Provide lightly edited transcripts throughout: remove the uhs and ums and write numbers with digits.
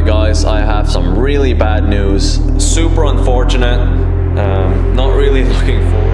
Alright guys, I have some really bad news. Super unfortunate. Not really looking forward.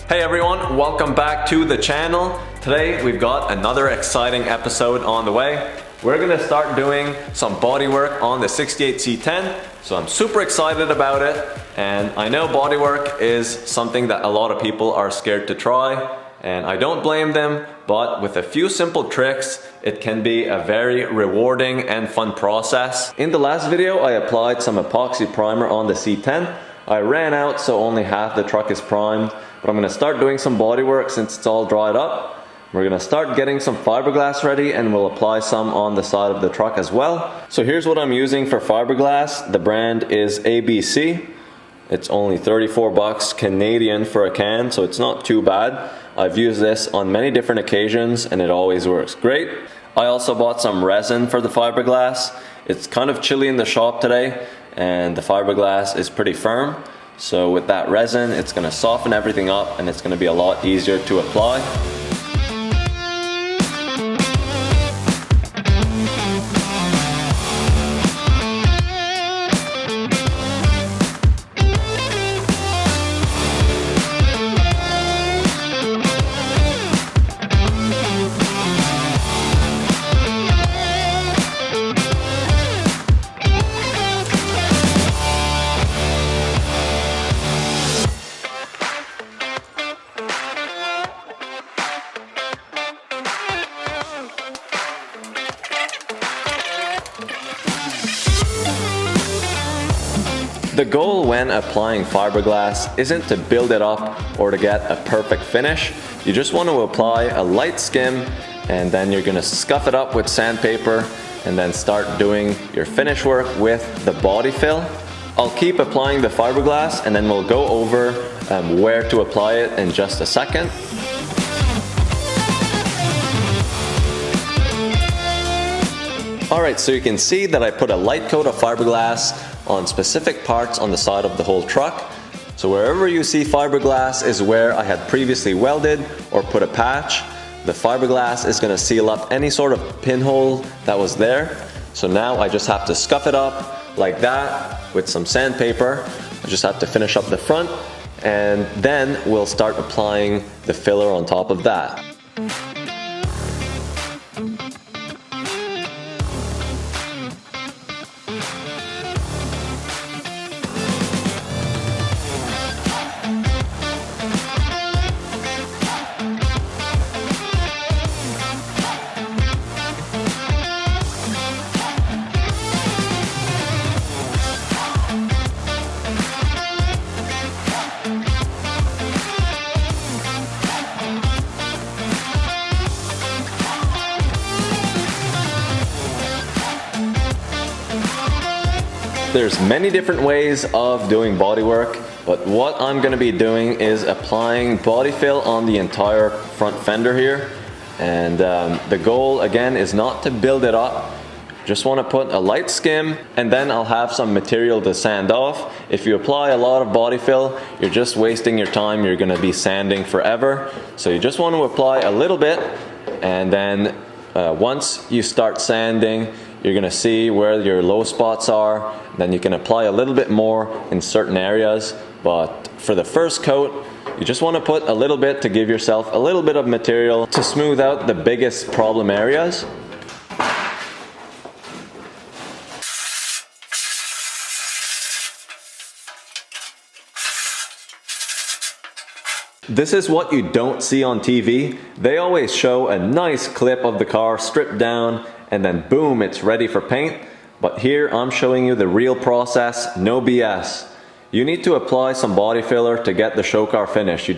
Hey everyone, welcome back to the channel. Today we've got another exciting episode on the way. We're gonna start doing some bodywork on the 68 C10, so I'm super excited about it. And I know bodywork is something that a lot of people are scared to try, and I don't blame them, but with a few simple tricks, it can be a very rewarding and fun process. In the last video, I applied some epoxy primer on the C10. I ran out, so only half the truck is primed. But I'm gonna start doing some bodywork since it's all dried up. We're gonna start getting some fiberglass ready, and we'll apply some on the side of the truck as well. So here's what I'm using for fiberglass. The brand is ABC. It's only 34 bucks Canadian for a can, so it's not too bad. I've used this on many different occasions and it always works great. I also bought some resin for the fiberglass. It's kind of chilly in the shop today and the fiberglass is pretty firm. So with that resin, it's going to soften everything up and it's going to be a lot easier to apply. The goal when applying fiberglass isn't to build it up or to get a perfect finish. You just want to apply a light skim and then you're going to scuff it up with sandpaper and then start doing your finish work with the body fill. I'll keep applying the fiberglass and then we'll go over where to apply it in just a second. Alright, so you can see that I put a light coat of fiberglass on specific parts on the side of the whole truck. So wherever you see fiberglass is where I had previously welded or put a patch. The fiberglass is going to seal up any sort of pinhole that was there. So now I just have to scuff it up like that with some sandpaper. I just have to finish up the front and then we'll start applying the filler on top of that. There's many different ways of doing bodywork, but what I'm going to be doing is applying body fill on the entire front fender here. And the goal again is not to build it up. Just want to put a light skim and then I'll have some material to sand off. If you apply a lot of body fill, you're just wasting your time. You're going to be sanding forever. So you just want to apply a little bit and then once you start sanding, you're going to see where your low spots are. Then you can apply a little bit more in certain areas. But for the first coat, you just want to put a little bit to give yourself a little bit of material to smooth out the biggest problem areas. This is what you don't see on TV. They always show a nice clip of the car stripped down and then boom, it's ready for paint. But here I'm showing you the real process, no BS. You need to apply some body filler to get the show car finish.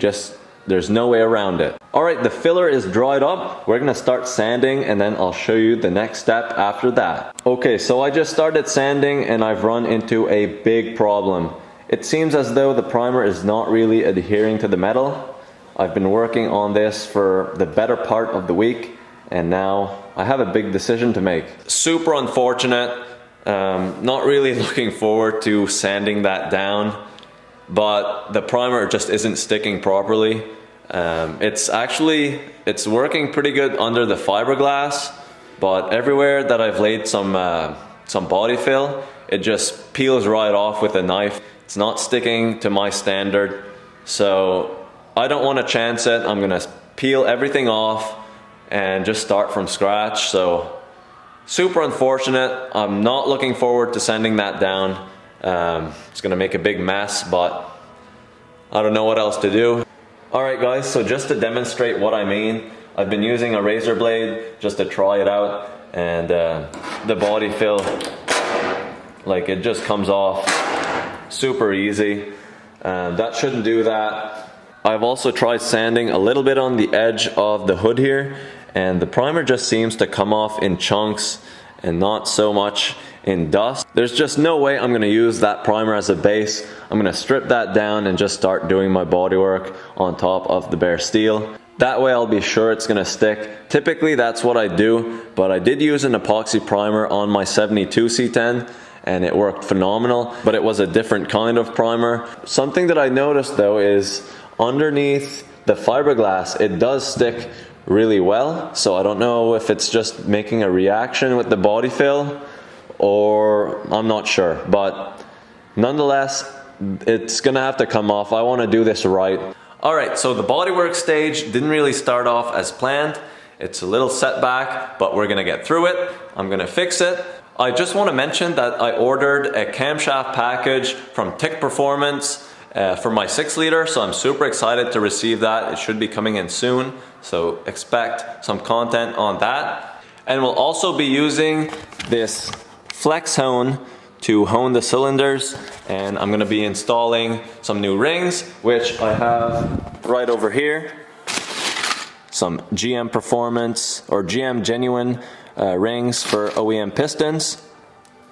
There's no way around it. Alright, the filler is dried up. We're gonna start sanding and then I'll show you the next step after that. Okay, so I just started sanding and I've run into a big problem. It seems as though the primer is not really adhering to the metal. I've been working on this for the better part of the week, and now I have a big decision to make. Super unfortunate. Not really looking forward to sanding that down, but the primer just isn't sticking properly. It's working pretty good under the fiberglass, but everywhere that I've laid some body fill, it just peels right off with a knife. It's not sticking to my standard, so I don't want to chance it. I'm gonna peel everything off and just start from scratch. So super unfortunate. I'm not looking forward to sanding that down. It's gonna make a big mess, but I don't know what else to do. Alright guys, so just to demonstrate what I mean, I've been using a razor blade just to try it out, and the body fill, like, it just comes off super easy. That shouldn't do that. I've also tried sanding a little bit on the edge of the hood here, and the primer just seems to come off in chunks and not so much in dust. There's just no way I'm gonna use that primer as a base. I'm gonna strip that down and just start doing my bodywork on top of the bare steel. That way I'll be sure it's gonna stick. Typically that's what I do, but I did use an epoxy primer on my 72 C10 and it worked phenomenal, but it was a different kind of primer. Something that I noticed though is underneath the fiberglass, it does stick really well. So I don't know if it's just making a reaction with the body fill, or I'm not sure, but nonetheless, it's gonna have to come off. I wanna do this right. Alright, so the bodywork stage didn't really start off as planned. It's a little setback, but we're gonna get through it. I'm gonna fix it. I just wanna mention that I ordered a camshaft package from TIC Performance for my 6-liter, so I'm super excited to receive that. It should be coming in soon, so expect some content on that. And we'll also be using this flex hone to hone the cylinders, and I'm gonna be installing some new rings, which I have right over here. Some GM Performance or GM Genuine rings for OEM pistons.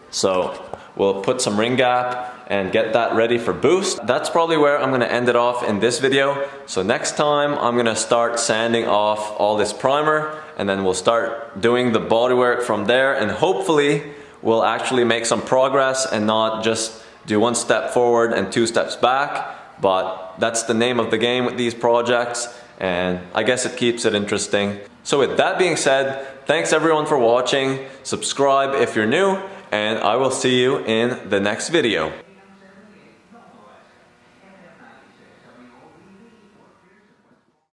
So we'll put some ring gap and get that ready for boost. That's probably where I'm gonna end it off in this video. So next time I'm gonna start sanding off all this primer, and then we'll start doing the bodywork from there, and hopefully we'll actually make some progress and not just do 1 step forward and 2 steps back. But that's the name of the game with these projects, and I guess it keeps it interesting. So with that being said, thanks everyone for watching. Subscribe if you're new, and I will see you in the next video.